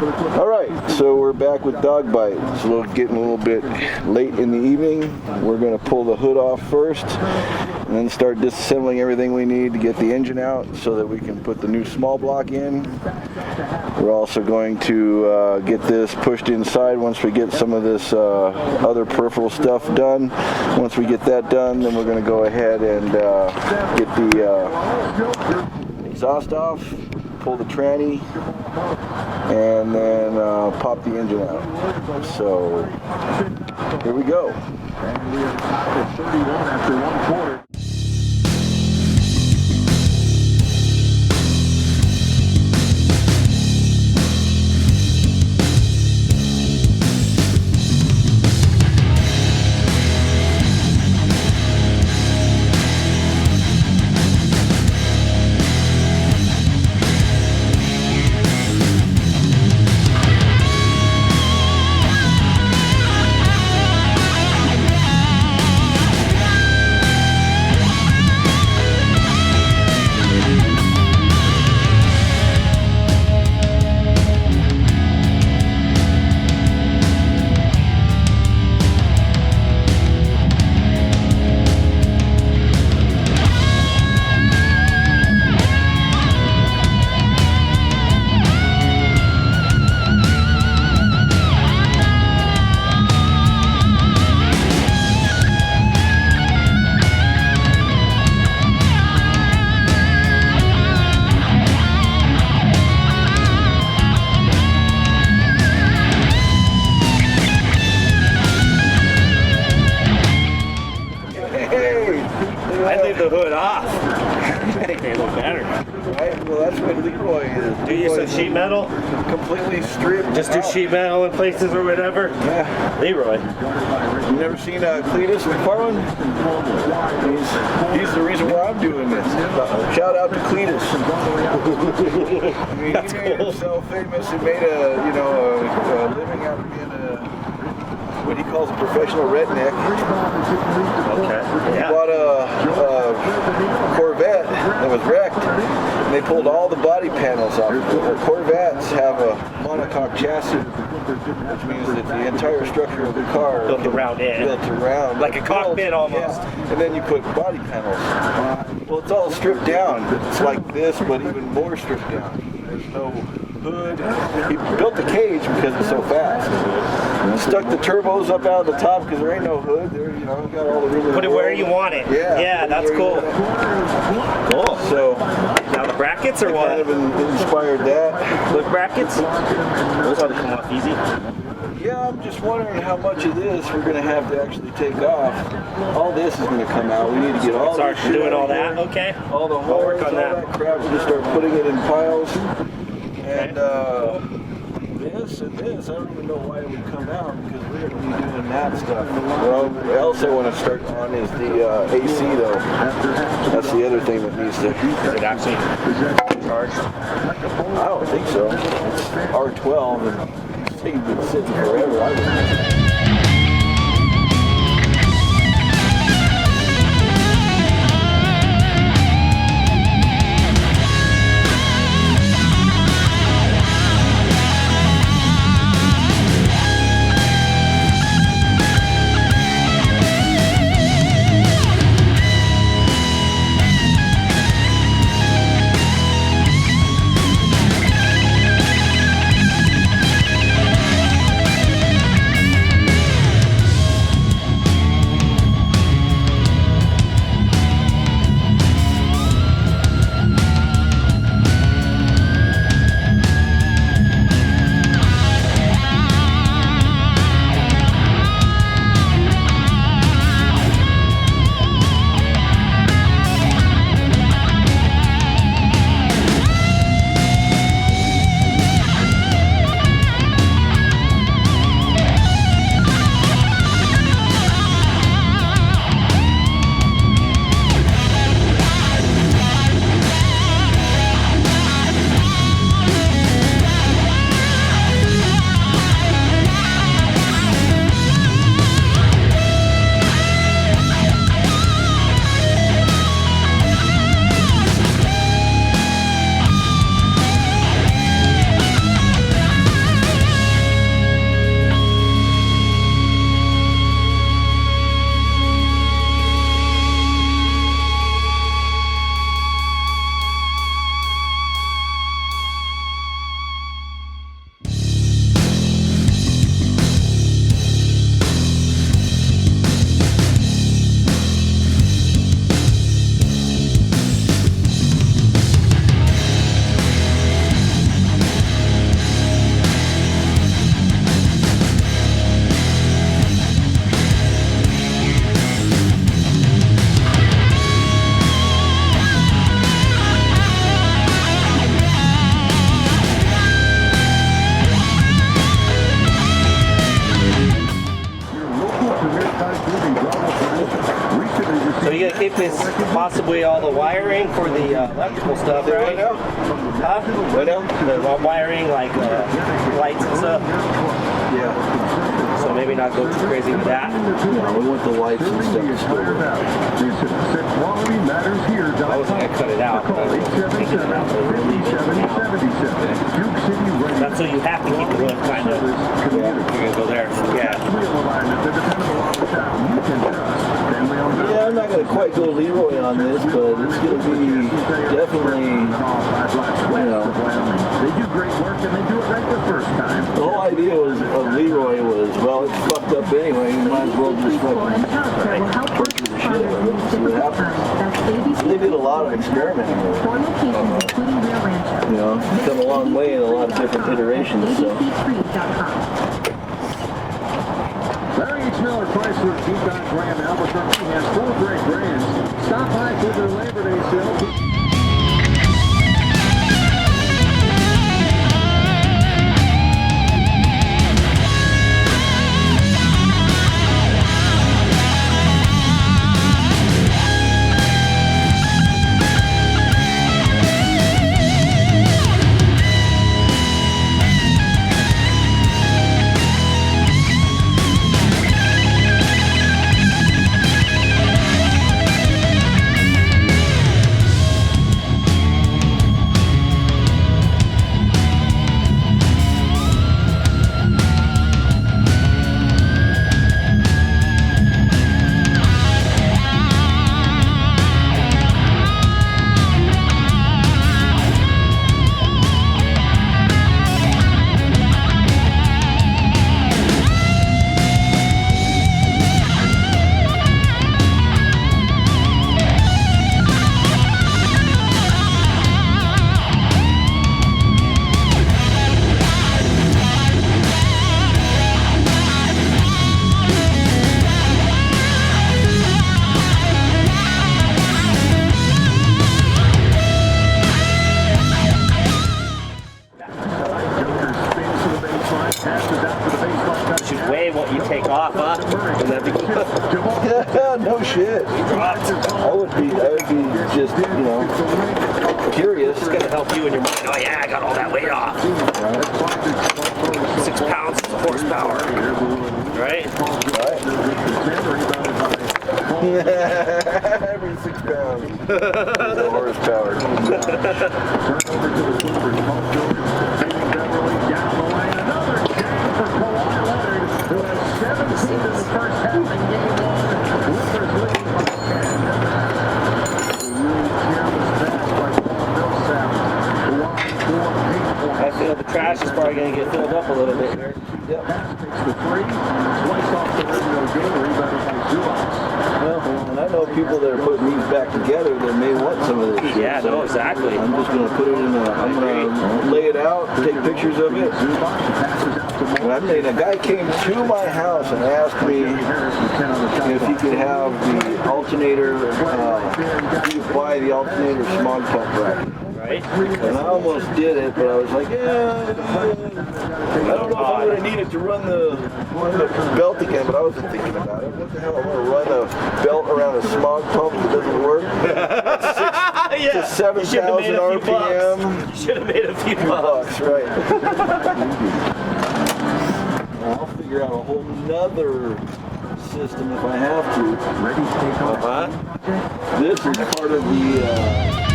All right, so we're back with Dog Bite. It's getting a little bit late in the evening. We're going to pull the hood off first and then start disassembling everything we need to get the engine out so that we can put the new small block in. We're also going to get this pushed inside once we get some of this other peripheral stuff done. Once we get that done, then we're going to go ahead and get the exhaust off, pull the tranny, and then pop the engine out. So here we go. And we are tied at 31 after one quarter. The hood off. I think they look better. Right? Well, that's what Leroy is. Do you use some sheet metal? Completely stripped. Just do sheet metal in places or whatever? Yeah. Leroy. You never seen Cletus McFarland? He's the reason why I'm doing this. Shout out to Cletus. I mean, he made himself famous and made a living out of being what he calls a professional redneck. Okay. He bought a Corvette that was wrecked, and they pulled all the body panels off. The Corvettes have a monocoque chassis, which means that the entire structure of the car built around like a cockpit almost. Yeah. And then you put body panels. Well, it's all stripped down. It's like this, but even more stripped down. There's no hood. He built the cage because it's so fast. Stuck the turbos up out of the top because there ain't no hood. There, got all the room. Put it where you want it. Yeah, that's cool. Cool. So now the brackets or what? Kind of inspired that. Look, brackets. Those ought to come off easy. Yeah, I'm just wondering how much of this we're going to have to actually take off. All this is going to come out. We need to get all Start this shit doing all here. that. Okay. All the holes, work on all that crap. We'll just start putting it in piles. And this and this, I don't even know why it would come out because we're going to be doing that stuff. Well, what else I want to start on is the AC though. That's the other thing that needs to. Is it actually charged? I don't think so. It's R12 and it's been sitting forever. I don't know. pipe is possibly all the wiring for the electrical stuff, right? Right now? Huh? Right now? The wiring, like lights and stuff. Yeah. So maybe not go too crazy with that. Yeah, we want the lights and stuff. I was gonna cut it out. That's so you have to keep the hood kind of. You're gonna go there. Yeah. Yeah, I'm not going to quite go Leroy on this, but it's going to be definitely, you know. They do great work and they do it right the first time. The whole idea of Leroy was, well, it's fucked up anyway, you might as well just fucking purchase the shit out of it and see what happens. They did a lot of experimenting with it. You know, it's come a long way in a lot of different iterations, so. Larry H. Miller Chrysler Jeep Dodge Ram Albuquerque has 4 great brands. Stop by for their Labor Day sale. No shit. I would be just, you know, curious. It's gonna help you in your mind. Oh yeah, I got all that weight off. 6 pounds of horsepower. Right? Right. Every 6 pounds. The horsepower. I feel the trash is probably going to get filled up a little bit here. Yep. Well, and I know people that are putting these back together that may want some of this shit. Yeah, no, exactly. I'm just going to put it in I'm going to lay it out, take pictures of it. And I mean, a guy came to my house and asked me if he could have the alternator, buy the alternator smog pump bracket. Right? And I almost did it, but I was like, yeah, I don't know if I'm going to need it to run the belt again, but I wasn't thinking about it. What the hell, I'm going to run a belt around a smog pump that doesn't work? Yeah. 7,000 RPM. You should have made a few bucks. Right. I'll figure out a whole nother system if I have to. Ready to take off. This is part of the...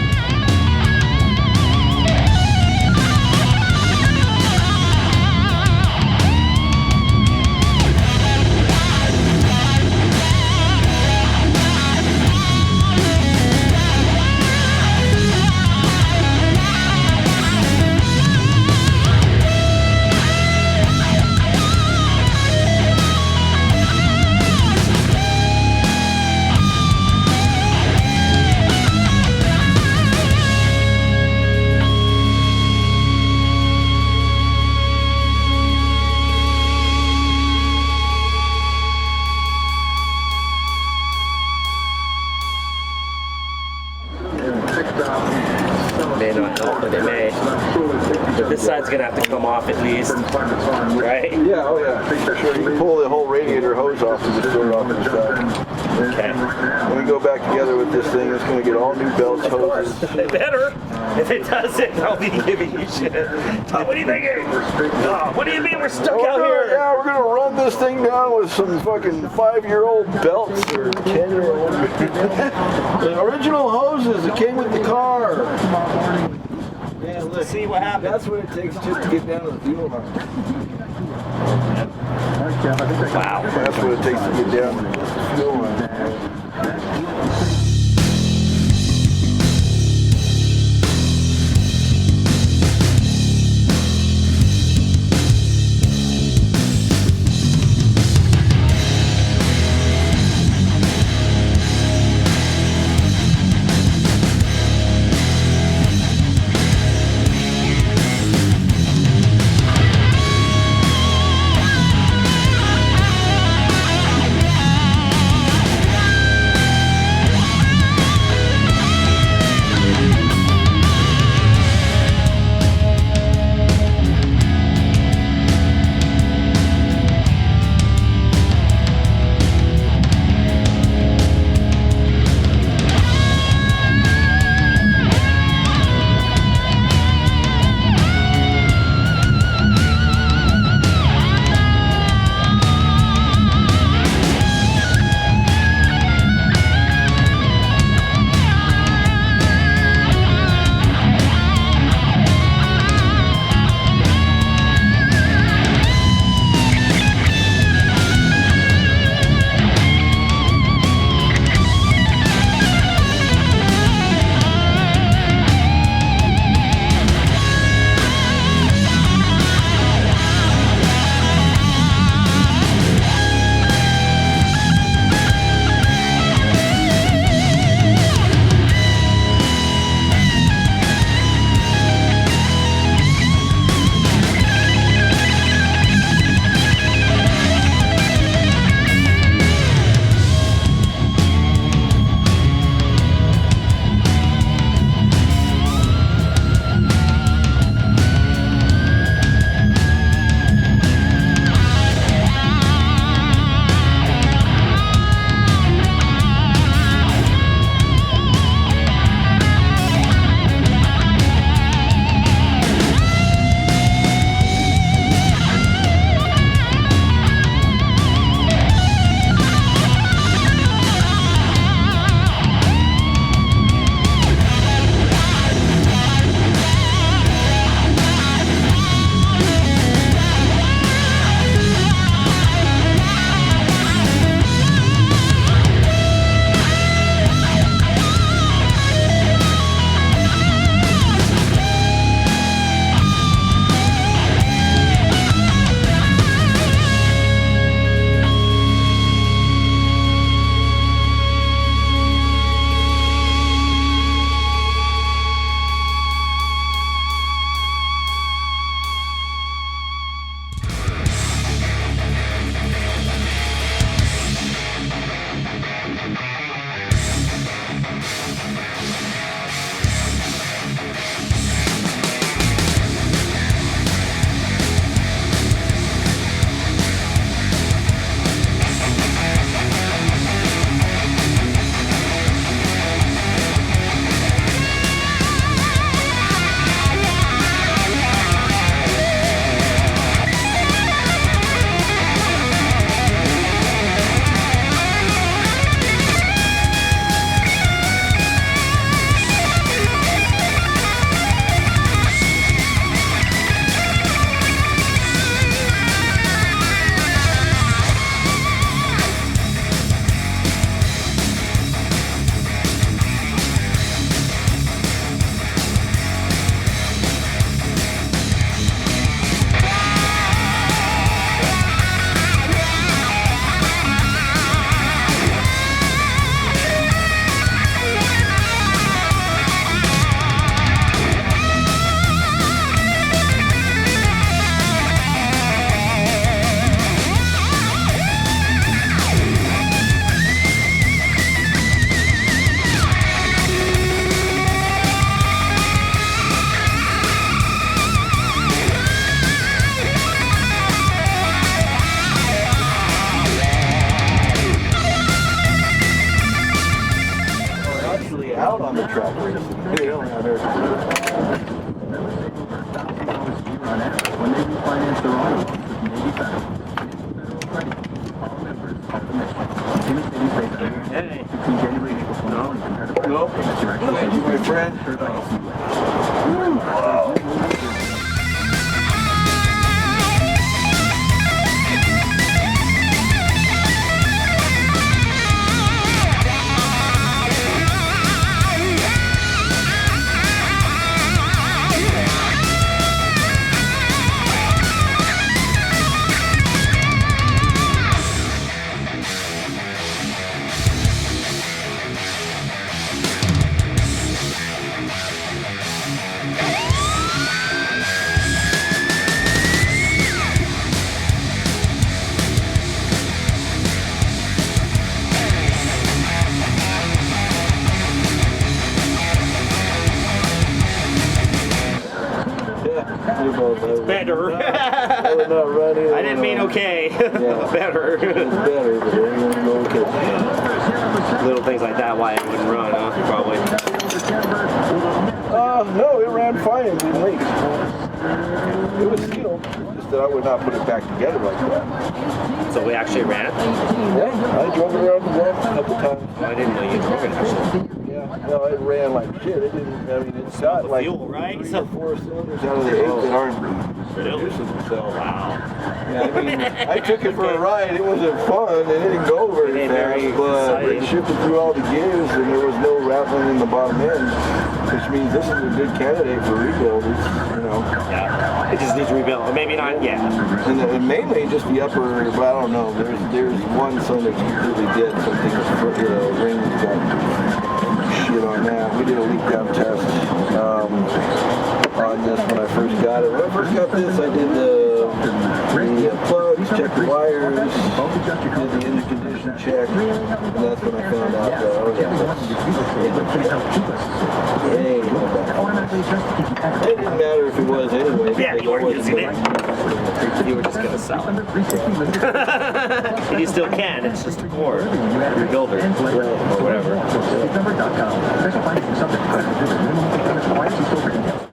off at least, right? Yeah, oh yeah. Sure, you can pull the whole radiator hose off and just throw it off to the side. Okay. When we go back together with this thing, it's going to get all new belts, hoses. It better. If it doesn't, I'll be giving you shit. What do you thinking? Oh, what do you mean we're stuck out here? Yeah, we're going to run this thing down with some fucking 5-year-old belts or 10-year-old. The original hoses that came with the car. Yeah, Let's see what happens. That's what it takes just to get down to the fuel line. Wow. That's what it takes to get down to the fuel line. finance their auto loans with Navy Federal. Federal credit. All members of the mission. Timmy City pays Hey. between January and April 2020 compared to Nope. payments direct to Thank you, my friend. insured by SUA. Better. I would not run either. I didn't mean okay. Better. It's better, but it ain't gonna catch Little things like that, why it wouldn't run, huh? Probably. No, it ran fine. It didn't leak. It was sealed, just that I would not put it back together like that. So we actually ran it? Yeah, I drove it around the block a couple times. Oh, I didn't know you drove it actually. Yeah, no, it ran like shit. It didn't, I mean, it's got like fuel, right? 3 or 4 cylinders out of the 8 that aren't producing themselves. Wow. Yeah, I mean, I took it for a ride. It wasn't fun. It didn't go very fast, but it shifted through all the gears, and there was no rattling in the bottom end, which means this is a good candidate for rebuild. It's, you know. Yeah. It just needs rebuilt. Or maybe not yet. And mainly just the upper. But I don't know. There's one cylinder that's completely dead. Something rings got shit on that. We did a leak down test on this when I first got it. When I first got this, I did the plugs, checked the wires, did the engine condition check, and that's when I found out that, oh yeah, it didn't matter if it was anyway. Yeah, you weren't using it. You were just going to sell it. And you still can, it's just for rebuilder or whatever. Special financing subject to credit review. Minimum payments required. See store for details.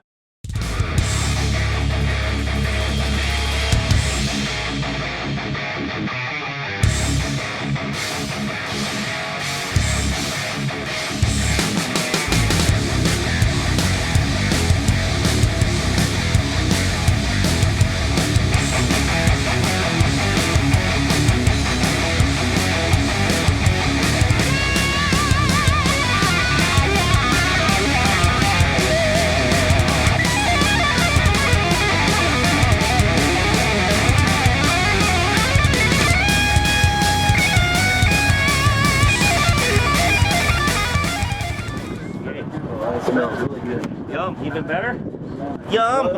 Smells really good. Yum, even better? Yum!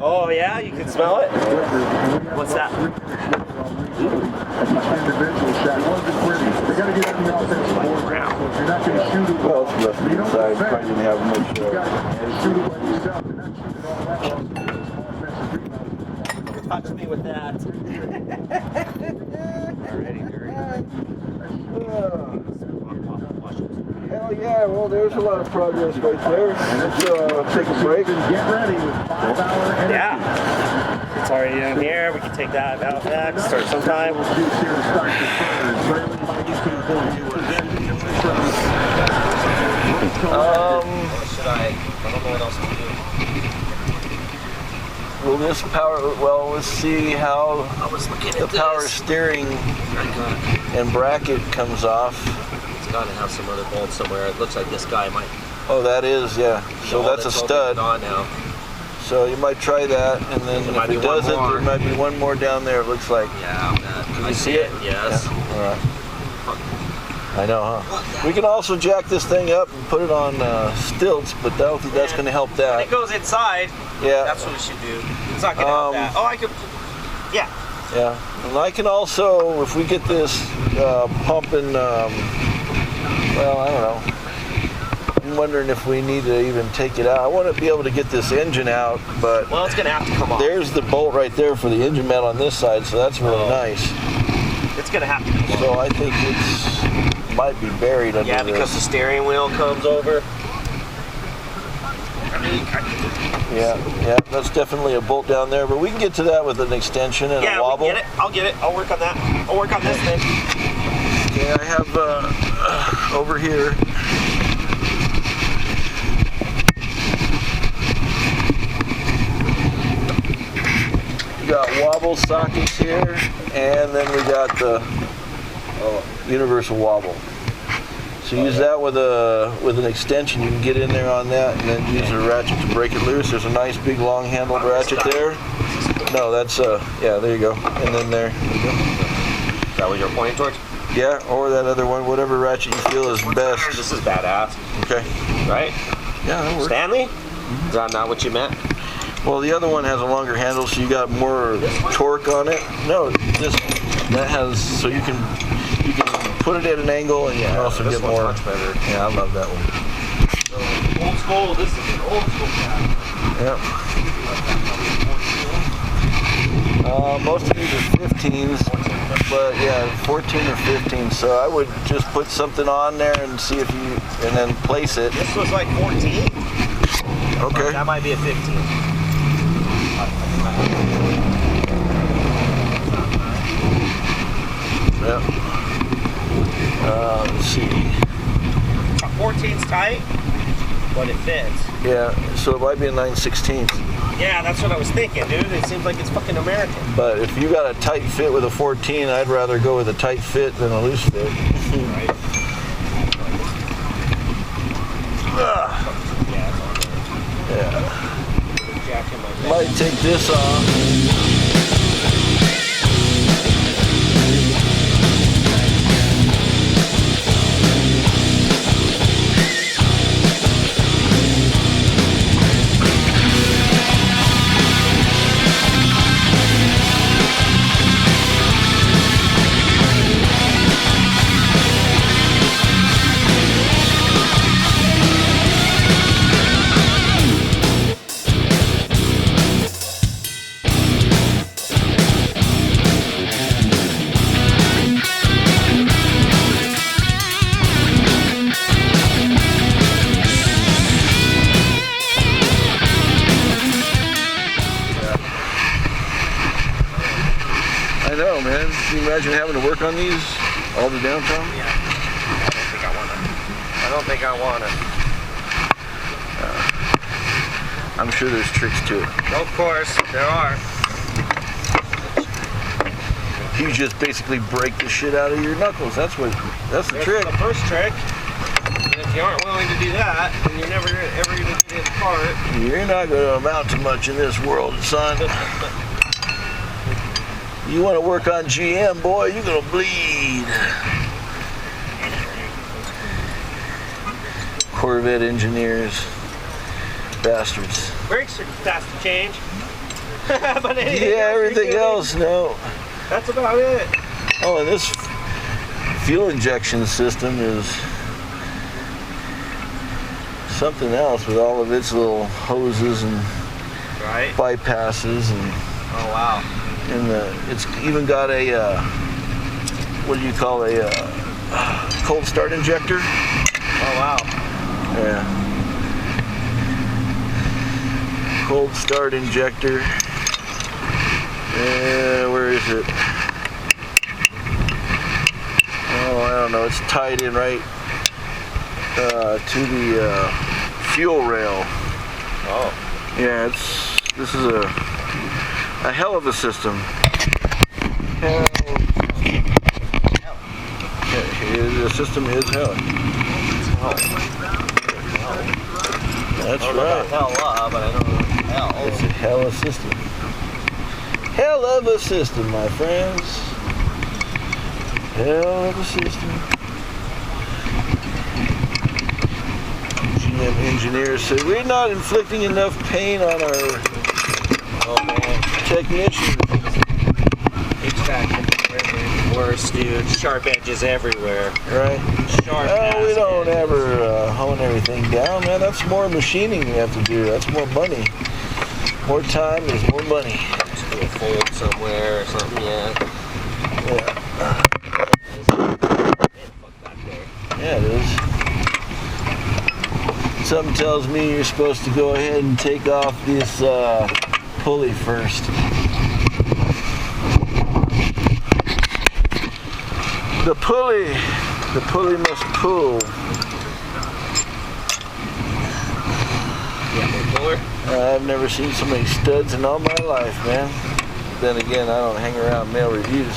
Oh yeah, you can smell it? What's that? Well, it's rusty inside. Probably didn't have much. Touch me with that. Already dirty. Hell yeah, well there's a lot of progress right there. Let's take a break. Get ready with 5-hour energy. Yeah. It's already in here. We can take that out next or sometime. Should I don't know what else to do. Will this power, well, let's see how I was looking at the power this. steering and bracket comes off. It's got to have some other bolt somewhere. It looks like this guy might. Oh, that is, yeah. So No, that's a all stud. on now. So you might try that, and then There might if be it one doesn't, more. there might be one more down there, it looks like. Yeah, I see it. Yes. Yeah. All right. I know, huh? We can also jack this thing up and put it on stilts, but I don't think that's going to help When that. it goes inside, Yeah. that's what we should do. It's not gonna help that. Oh, I could. Yeah. Yeah. And I can also, if we get this pumping, well, I don't know. I'm wondering if we need to even take it out. I want to be able to get this engine out, but Well, it's gonna have to come off. there's the bolt right there for the engine mount on this side, so that's really nice. It's gonna have to come off. So I think it's might be buried under Yeah, because the steering wheel comes over. Yeah, that's definitely a bolt down there, but we can get to that with an extension and a wobble. Yeah, we can get it. I'll get it. I'll work on that. I'll work on this thing. Okay, I have over here. We got wobble sockets here, and then we got the universal wobble. So use that with an extension. You can get in there on that, and then use a ratchet to break it loose. There's a nice big long-handled ratchet there. No, that's yeah. There you go. And then there you go. Is that what you're pointing towards? Yeah, or that other one, whatever ratchet you feel is best. This is badass. Okay. Right? Yeah, that works. Stanley? Is that not what you meant? Well, the other one has a longer handle, so you got more torque on it. No, that has, so you can put it at an angle, and you can also get more. Much better. Yeah, I love that one. So, old school. This is an old school cat. Yep. Most of these are 15s, but yeah, 14 or 15. So I would just put something on there and see if you, and then place it. This was like 14. Okay. That might be a 15. Yep. Let's see. 14's tight, but it fits. Yeah, so it might be a 9/16. Yeah, that's what I was thinking, dude. It seems like it's fucking American. But if you got a tight fit with a 14, I'd rather go with a tight fit than a loose fit. Right. Yeah. Jack in my bed. Might take this off. I know, man. Can you imagine having to work on these all the downtime? Yeah. I don't think I want it. I'm sure there's tricks to it. Of course, there are. You just basically break the shit out of your knuckles. That's the That's trick. the first trick. And if you aren't willing to do that, then you're never ever going to get it apart. You're not going to amount to much in this world, son. You want to work on GM, boy, you're going to bleed. Corvette engineers. Bastards. Brakes are fast to change. But Yeah, everything else, no. That's about it. Oh, and this fuel injection system is something else with all of its little hoses and Right. bypasses and Oh, wow. it's even got a what do you call a cold start injector? Oh, wow. Yeah. Cold start injector. Where is it? Oh, I don't know. It's tied in right to the fuel rail. Oh. Yeah, this is a hell of a system. Hell. Yeah, the system is hell. That's I don't know right. about hell, but I know hell. It's a hell of a system. Hell of a system, my friends. Hell of a system. GM engineers said we're not inflicting enough pain on our technicians. HVAC is worse, dude. Sharp edges everywhere. Right? Sharp Oh, we ass don't edges. ever hone everything down, man. That's more machining you have to do. That's more money. More time is more money. Just do a fold somewhere or something, yeah. Yeah. Fuck that there. Yeah, it is. Some tells me you're supposed to go ahead and take off this pulley first. The pulley must pull. I've never seen so many studs in all my life, man. Then again, I don't hang around mail reviews.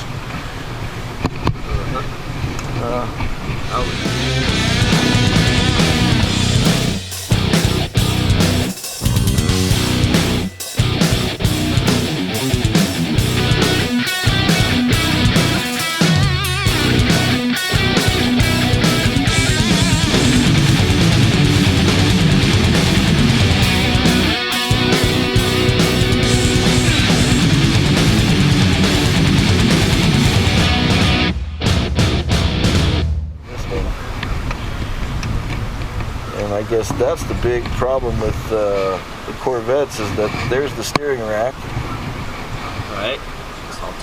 I guess that's the big problem with the Corvettes is that there's the steering rack. Right.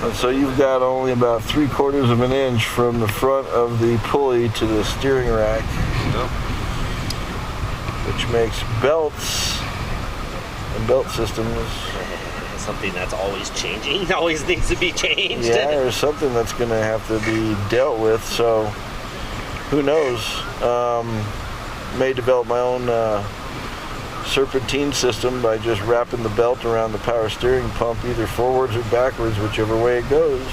And so you've got only about 3/4 of an inch from the front of the pulley to the steering rack. Yep. Which makes belts and belt systems something that's always changing, always needs to be changed. Yeah, there's something that's going to have to be dealt with, so who knows. May develop my own serpentine system by just wrapping the belt around the power steering pump either forwards or backwards, whichever way it goes.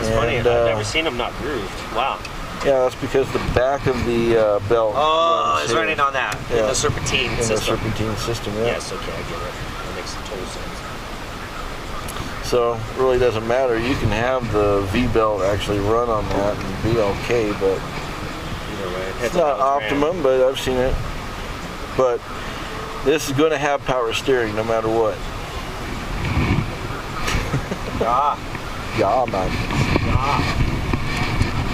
It's funny, I've never seen them not grooved. Wow. Yeah, that's because the back of the belt is running on that, in the serpentine system. In the serpentine system, yeah. Yes, okay, I get it. That makes total sense. So, it really doesn't matter. You can have the V-belt actually run on that and be okay, but it's not optimum, but I've seen it. But this is going to have power steering no matter what. Yeah. Yeah, man. Yeah.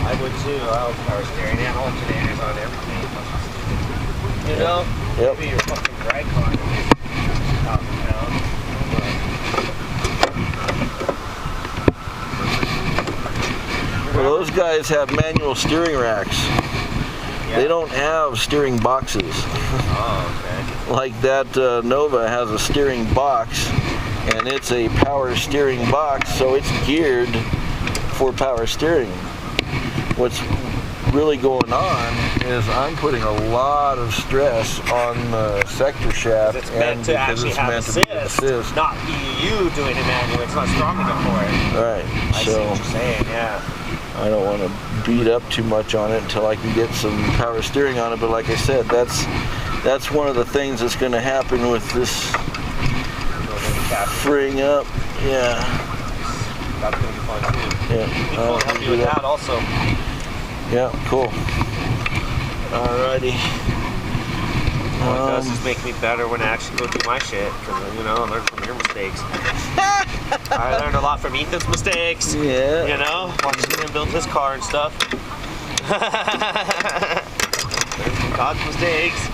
I would too. I have power steering and alternators on everything. You know? Yep. Maybe your fucking drag car is 1,000 pounds. Well, those guys have manual steering racks. Yeah. They don't have steering boxes. Oh, okay. Like that Nova has a steering box, and it's a power steering box, so it's geared for power steering. What's really going on is I'm putting a lot of stress on the sector shaft, it's meant to actually have assist, not you doing it manually. It's not strong enough for it. Right. I see what you're saying, yeah. I don't want to beat up too much on it until I can get some power steering on it, but like I said, that's one of the things that's going to happen with this freeing up. Yeah. That's going to be fun too. Yeah. I'll help you with that also. Yeah, cool. Alrighty. What it does is make me better when I actually go do my shit, because, you know, I learn from your mistakes. I learned a lot from Ethan's mistakes. Yeah. You know, watching him build his car and stuff. Learn from God's mistakes.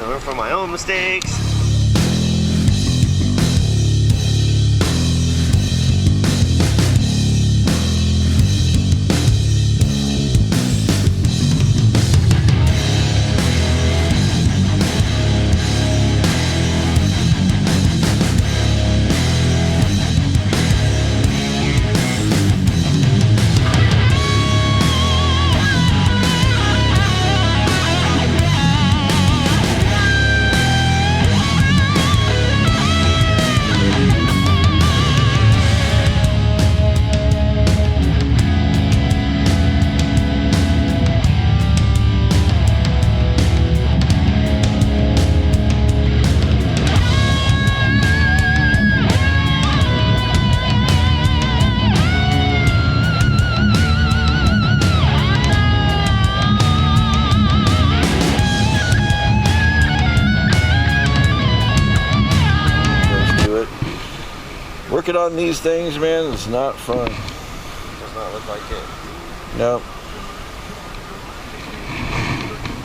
Learn from my own mistakes. Working on these things, man, it's not fun. Does not look like it. No.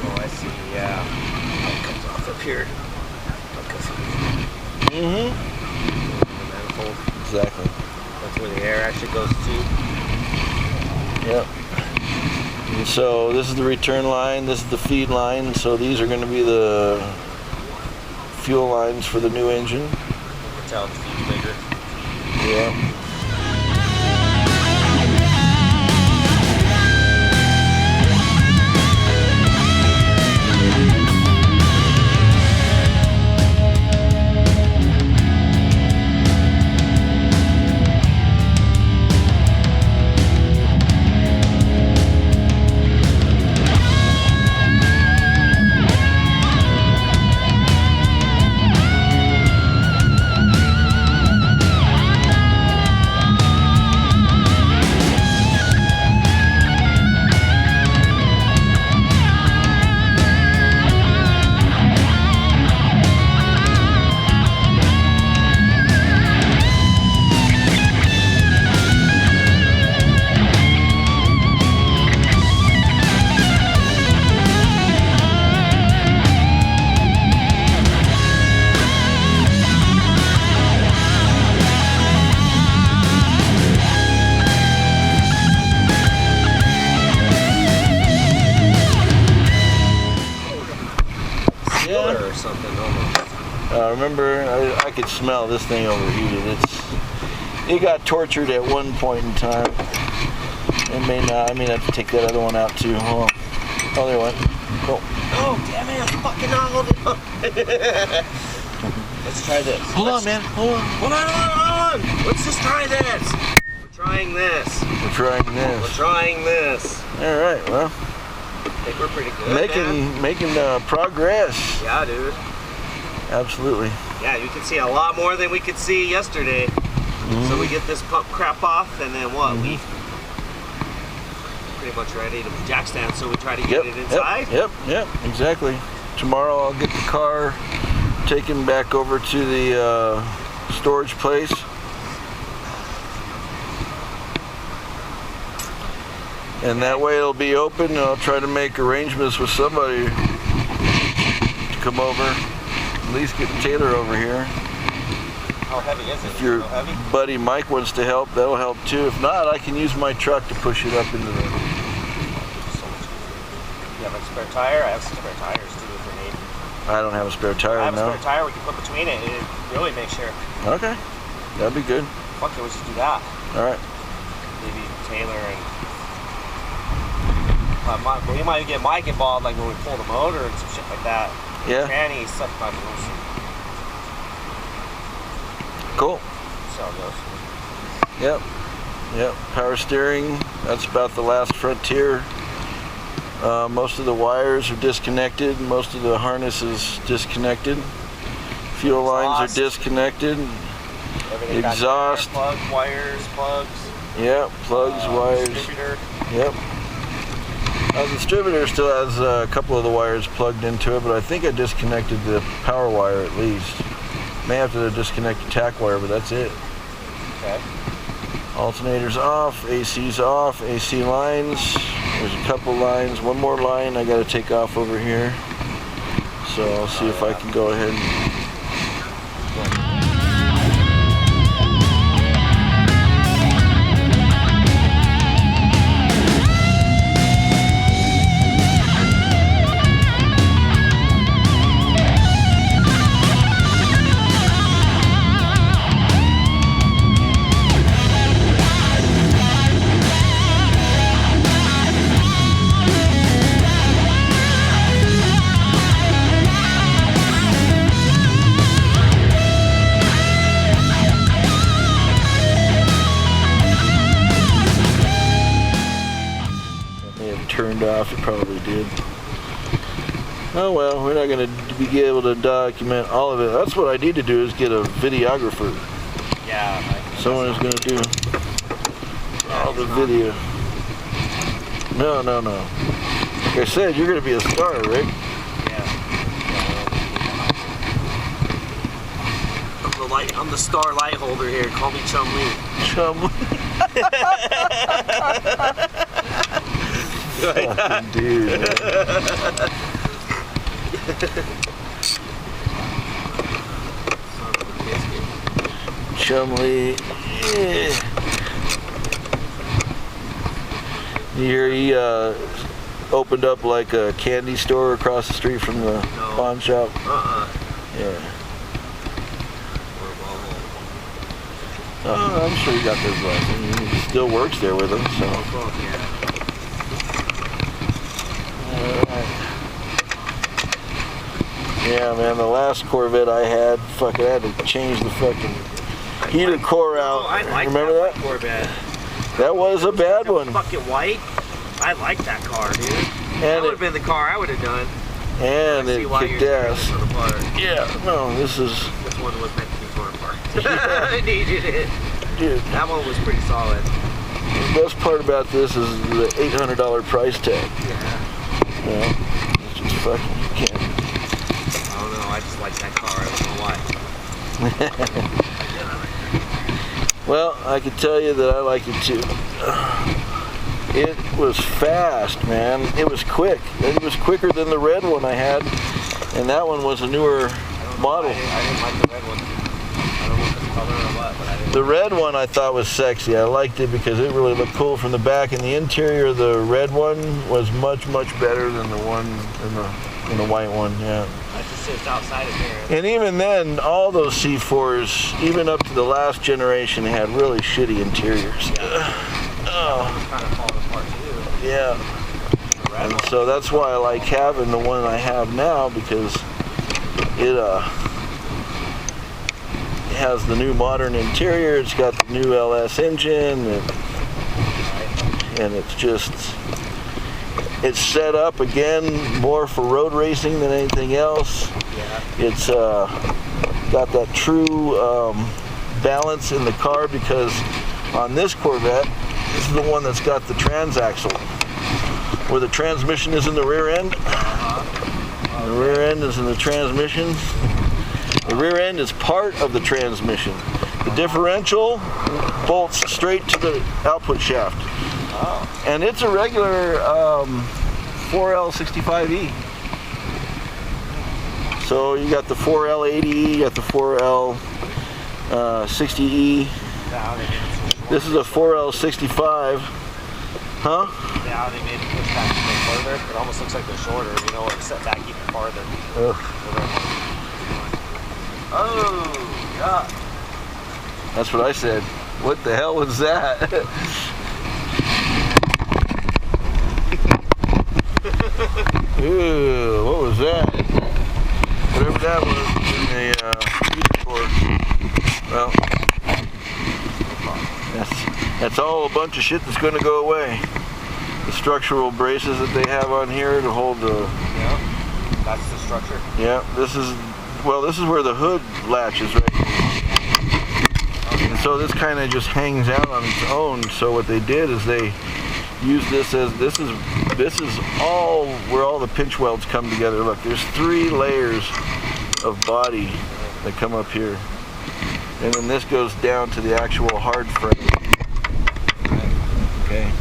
Oh, I see, yeah. It comes off up here. Mm-hmm. The manifold. Exactly. That's where the air actually goes to. Yep. And so this is the return line, this is the feed line, so these are going to be the fuel lines for the new engine. That's how the feed's bigger. Yeah. Or something almost. Remember, I could smell this thing overheated. It got tortured at one point in time. It may not. I may have to take that other one out too. Hold on. Oh, there it went. Cool. Oh, damn it! I'm fucking not holding on. Let's try this. Hold on, man. Hold on. Hold on. Let's just try this. We're trying this. We're trying this. We're trying this. All right. Well, I think we're pretty good. Making progress. Yeah, dude. Absolutely. Yeah, you can see a lot more than we could see yesterday. So we get this pump crap off, and then what? We pretty much ready to jack stand, so we try to get it inside. Yep, exactly. Tomorrow I'll get the car taken back over to the storage place. And that way it'll be open, and I'll try to make arrangements with somebody to come over. At least get Taylor over here. How heavy is it? If your heavy? buddy Mike wants to help, that'll help too. If not, I can use my truck to push it up into the... You have a spare tire? I have some spare tires too if we need. I don't have a spare tire I have now. a spare tire we can put between it. It really makes sure. Okay, that'd be good. Fuck it, we should do that. All right. Maybe Taylor and... we might get Mike involved, like when we pull the motor and some shit like that. Yeah. Tranny, stuff like that. Cool. So it goes. Yep. Power steering. That's about the last frontier. Most of the wires are disconnected. Most of the harness is disconnected. Fuel lines are disconnected. Everything Exhaust. Plug, wires, plugs. Yep. Plugs, wires. Distributor. Yep. The distributor still has a couple of the wires plugged into it, but I think I disconnected the power wire at least. May have to disconnect the tack wire, but that's it. Okay. Alternator's off, AC's off, AC lines. There's a couple lines, one more line I gotta take off over here. So I'll see if I can go ahead and... turned off, it probably did. Oh well, we're not going to be able to document all of it. That's what I need to do, is get a videographer. Yeah. Someone who's going to do all the video. No. Like I said, you're going to be a star, right? Yeah. I'm the star light holder here. Call me Chum Lee. Chum Lee. Fucking dude, man. Chum Lee. Yeah. He opened up like a candy store across the street from the pawn shop? Yeah. Oh, I'm sure you got those license. He still works there with them, so. Alright. Yeah, man, the last Corvette I had to change the fucking heater core out. Remember that? Corvette. That was a bad one. Fucking white. I like that car, dude. And that would have been the car I would have done. And it kicked ass. Yeah, no, this one was meant to be torn apart. I needed it. Dude. That one was pretty solid. The best part about this is the $800 price tag. Yeah. You know, it's just fucking, you can't. I don't know, I just like that car. I don't know why. Well, I can tell you that I like it too. It was fast, man. It was quick. It was quicker than the red one I had, and that one was a newer model. I didn't like the red one. I don't know if it's color or what, but I didn't. The red one I thought was sexy. I liked it because it really looked cool from the back, and the interior of the red one was much, much better than the one in the white one. Yeah. I just sits outside of there. And even then, all those C4s, even up to the last generation, had really shitty interiors. Yeah. Oh. Kind of falling apart too. Yeah. And so that's why I like having the one I have now, because it has the new modern interior. It's got the new LS engine, and it's just, it's set up again more for road racing than anything else. Yeah. It's got that true balance in the car, because on this Corvette, this is the one that's got the transaxle, where the transmission is in the rear end. The rear end is in the transmission. The rear end is part of the transmission. The differential bolts straight to the output shaft. And it's a regular 4L65E. So you got the 4L80E, you got the 4L60E. This is a 4L65. Huh? Yeah, they made it push back even further. It almost looks like they're shorter, you know, it's set back even farther. Ugh. Oh, God. That's what I said. What the hell was that? Ooh, what was that? Whatever that was in the heater core. Well, that's all a bunch of shit that's going to go away. The structural braces that they have on here to hold the... Yeah, that's the structure. Yeah, this is where the hood latches right here. And so this kind of just hangs out on its own. So what they did is they used this as, this is all where all the pinch welds come together. Look, there's 3 layers of body that come up here. And then this goes down to the actual hard frame. Okay.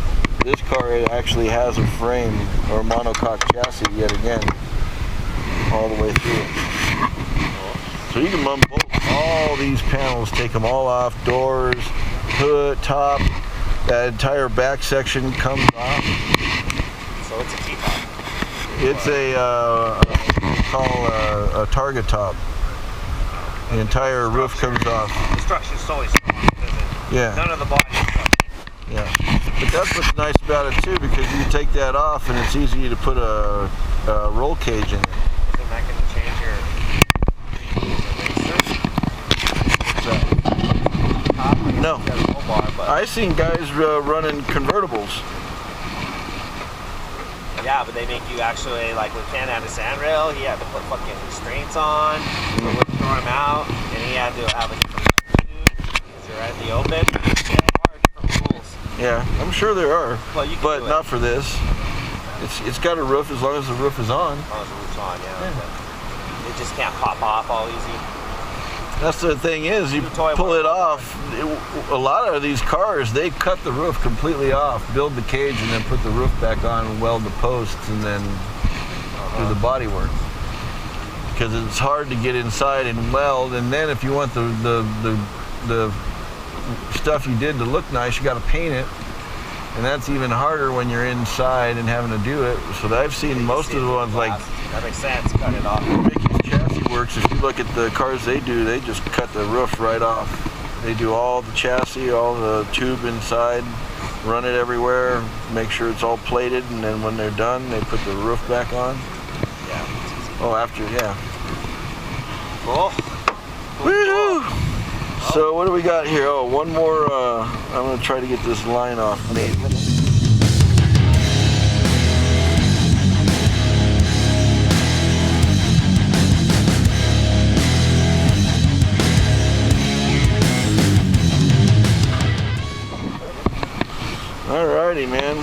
This car actually has a frame or a monocoque chassis yet again, all the way through. So you can unbolt all these panels, take them all off, doors, hood, top, that entire back section comes off. So it's a T-top. It's a target top. The entire roof comes off. The structure's solely strong, isn't it? Yeah. None of the body structure. Yeah. But that's what's nice about it too, because you can take that off and it's easy to put a roll cage in it. Isn't that going to change your No. I seen guys running convertibles. Yeah, but they make you actually, like with Ken had a sand rail, he had to put fucking restraints on, wouldn't throw him out, and he had to have a different attitude, because you're at the open. There are different rules. Yeah, I'm sure there are, well, you can but not for this. It's got a roof as long as the roof is on. As long as the roof's on, yeah. But it just can't pop off all easy. That's the thing is, you pull it off. A lot of these cars, they cut the roof completely off, build the cage, and then put the roof back on and weld the posts, and then do the body work. Because it's hard to get inside and weld, and then if you want the stuff you did to look nice, you got to paint it. And that's even harder when you're inside and having to do it. So I've seen most of the ones like that makes sense. Cut it off. Mickey's Chassis Works. If you look at the cars they do, they just cut the roof right off. They do all the chassis, all the tube inside, run it everywhere, make sure it's all plated, and then when they're done, they put the roof back on. Yeah. Oh, after, yeah. Cool. Woo! So what do we got here? Oh, one more. I'm gonna try to get this line off. Alrighty, man.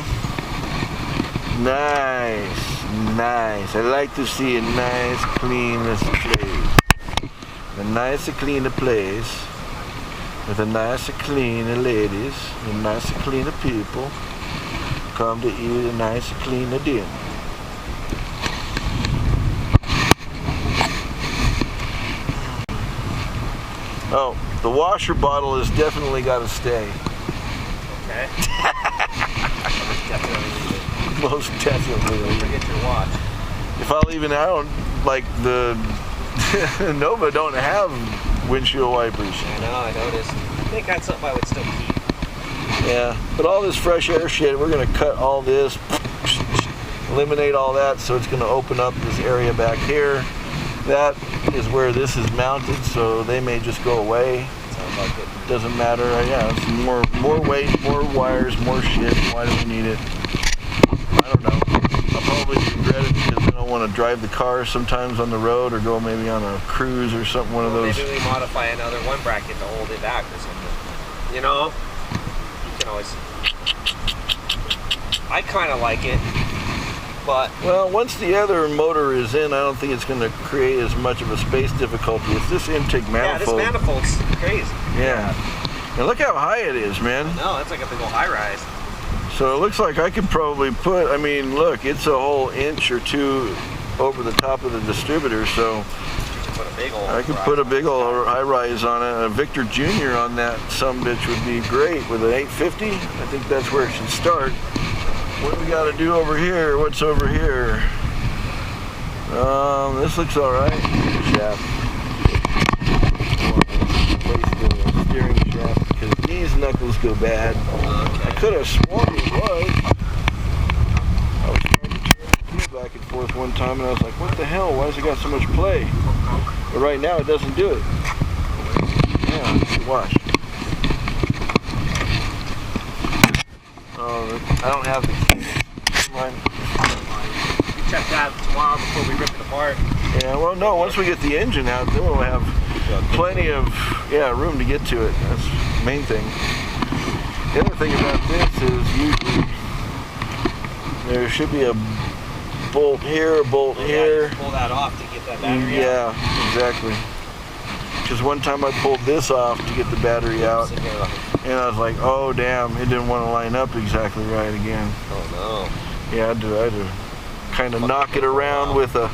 Nice, nice. I like to see a nice, clean place. A nice, clean place with a nice, clean ladies, and nice, clean people come to eat a nice, clean dinner. Oh, the washer bottle has definitely got to stay. Okay. Most definitely. Don't forget your watch. If I leave it out, like the Nova don't have windshield wipers. I know, I noticed. I think that's something I would still keep. Yeah, but all this fresh air shit, we're gonna cut all this, eliminate all that, so it's gonna open up this area back here. That is where this is mounted, so they may just go away. Sounds like it. Doesn't matter. Yeah, it's more weight, more wires, more shit. Why do we need it? I don't know. I'll probably regret it because I don't want to drive the car sometimes on the road or go maybe on a cruise or something. One of those. Maybe we modify another one bracket to hold it back or something. You know? You can always. I kind of like it, but. Well, once the other motor is in, I don't think it's going to create as much of a space difficulty. It's this intake manifold. Yeah, this manifold's crazy. Yeah. And look how high it is, man. No, that's like a big old high rise. So it looks like I could probably put, I mean, look, it's a whole inch or two over the top of the distributor, so Put a big old I could put a big old high rise on it. A Victor Jr. on that sumbitch would be great with an 850. I think that's where it should start. What do we got to do over here? What's over here? This looks all right. Shaft. Replace the steering shaft because these knuckles go bad. I could have sworn it was. I was trying to turn the key back and forth one time and I was like, what the hell? Why has it got so much play? But right now it doesn't do it. Yeah, watch. I don't have the key. Check that tomorrow before we rip it apart. Yeah, well, no, once we get the engine out, then we'll have plenty of, room to get to it. That's the main thing. The other thing about this is usually there should be a bolt here, a bolt here. Pull that off to get that battery out. Yeah, exactly. Because one time I pulled this off to get the battery out, and I was like, oh damn, it didn't want to line up exactly right again. Oh no. Yeah, I had to kind of knock it around with a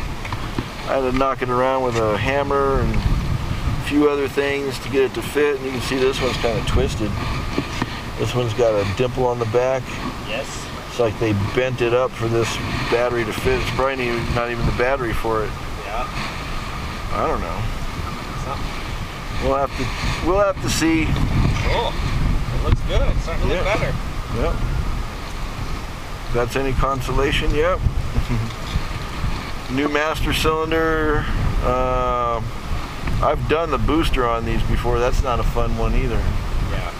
hammer and a few other things to get it to fit. And you can see this one's kind of twisted. This one's got a dimple on the back. Yes. It's like they bent it up for this battery to fit. It's probably not even the battery for it. Yeah. I don't know. We'll have to see. Cool. It looks good. It's starting to look better. Yep. If that's any consolation, yep. New master cylinder. I've done the booster on these before. That's not a fun one either. Yeah.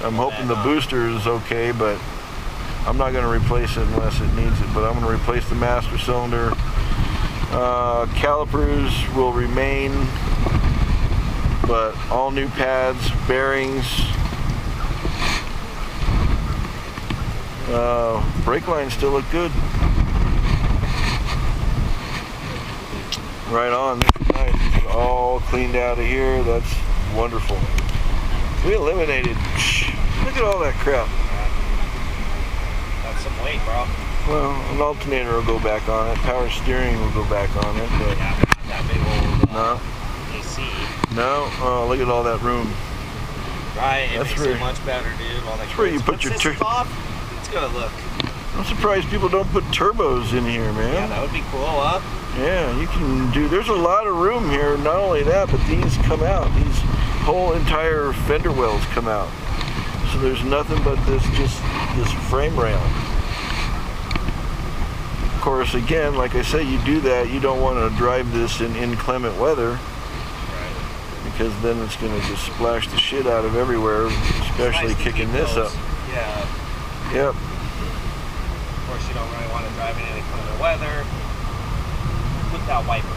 I'm hoping the booster is okay, but I'm not going to replace it unless it needs it. But I'm going to replace the master cylinder. Calipers will remain, but all new pads, bearings. Brake lines still look good. Right on. This is nice. It's all cleaned out of here. That's wonderful. We eliminated. Look at all that crap. That's some weight, bro. Well, an alternator will go back on it. Power steering will go back on it. But Yeah, not that big old no. AC. No. Oh, look at all that room. Right, it That's makes where- it much better, dude. All that That's where you put your turkey. That's gonna look. I'm surprised people don't put turbos in here, man. Yeah, that would be cool, huh? Yeah, you can do, there's a lot of room here. Not only that, but these come out. These whole entire fender wells come out. So there's nothing but this frame rail. Of course, again, like I say, you do that, you don't want to drive this in inclement weather. Right. Because then it's going to just splash the shit out of everywhere, especially Nice to kicking keep this those. up. Yeah. Yep. Of course, you don't really want to drive in any kind of weather without wipers.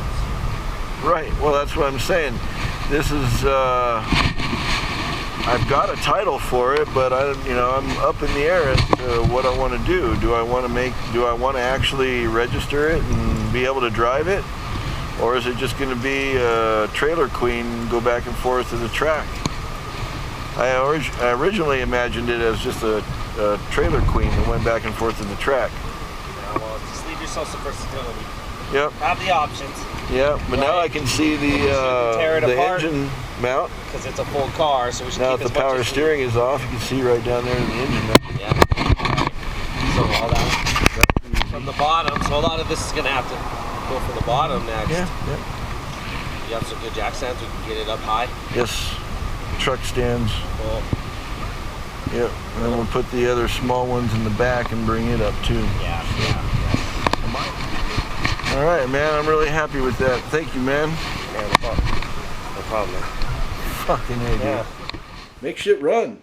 Right. Well, that's what I'm saying. This is, I've got a title for it, but I'm up in the air as to what I want to do. Do I want to actually register it and be able to drive it? Or is it just going to be a trailer queen, go back and forth to the track? I originally imagined it as just a trailer queen that went back and forth to the track. Yeah, well, just leave yourself some versatility. Yep. Have the options. Yeah, but now I can see the apart. engine mount. Because it's a full car, so we should Now keep that as the much power as steering is off, you can see right down there in the engine mount. Yeah. Right. So all that from the bottom. So a lot of this is gonna have to go from the bottom next. Yeah. You have some good jack stands. We can get it up high. Yes. Truck stands. Cool. Yep. And then we'll put the other small ones in the back and bring it up too. Yeah. All right, man. I'm really happy with that. Thank you, man. Yeah, no problem. No problem, man. Fucking A, dude. Yeah. Make shit run.